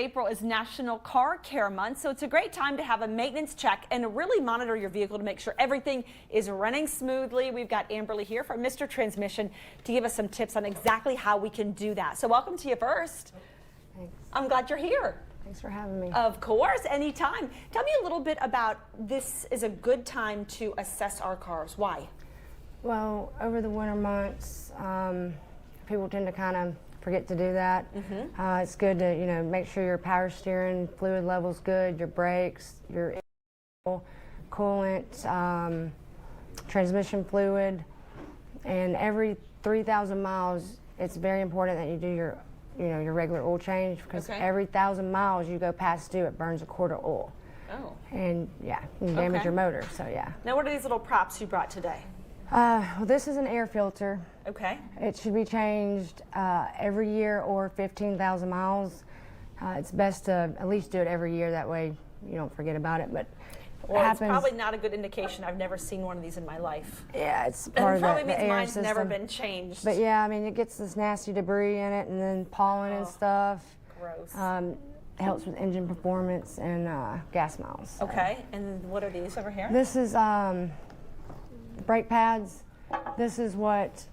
April is National Car Care Month, so it's a great time to have a maintenance check and to really monitor your vehicle to make sure everything is running smoothly. We've got Amberly here from Mr. Transmission to give us some tips on exactly how we can do that. So welcome to you first. Thanks. I'm glad you're here. Thanks for having me. Of course, anytime. Tell me a little bit about this is a good time to assess our cars. Why? Well, over the winter months, people tend to kind of forget to do that. It's good to, make sure your power steering fluid level's good, your brakes, your coolant, transmission fluid, and every 3,000 miles, it's very important that you do your regular oil change, because every 1,000 miles you go past due, it burns a quart of oil. Oh. And yeah, you can damage your motor, so yeah. Now what are these little props you brought today? Well, this is an air filter. Okay. It should be changed every year or 15,000 miles. It's best to at least do it every year, that way you don't forget about it. But well, it's probably not a good indication. I've never seen one of these in my life. Yeah, it's part of the air system. Probably means mine's never been changed. But yeah, I mean, it gets this nasty debris in it, and then pollen and stuff. Gross. Helps with engine performance and gas miles. So. Okay, and what are these over here? This is brake pads. This is what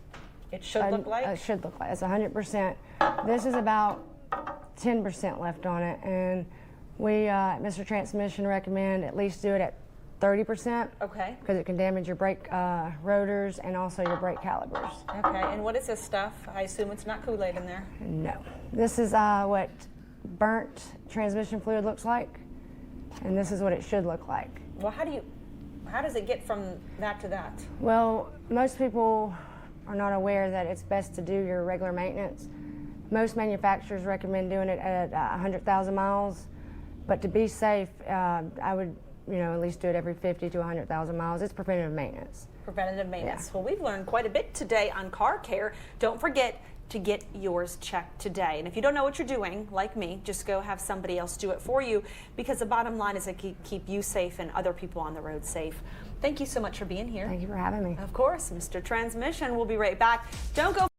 it should look like? It should look like. It's 100%. This is about 10% left on it, and we at Mr. Transmission recommend at least do it at 30%. Okay. Because it can damage your brake rotors and also your brake calipers. Okay, and what is this stuff? I assume it's not Kool-Aid in there. No. This is what burnt transmission fluid looks like, and this is what it should look like. Well, how does it get from that to that? Well, most people are not aware that it's best to do your regular maintenance. Most manufacturers recommend doing it at 100,000 miles, but to be safe, I would at least do it every 50 to 100,000 miles. It's preventative maintenance. Preventative maintenance. Yeah. Well, we've learned quite a bit today on car care. Don't forget to get yours checked today. And if you don't know what you're doing, like me, just go have somebody else do it for you, because the bottom line is to keep you safe and other people on the road safe. Thank you so much for being here. Thank you for having me. Of course, Mr. Transmission. We'll be right back. Don't go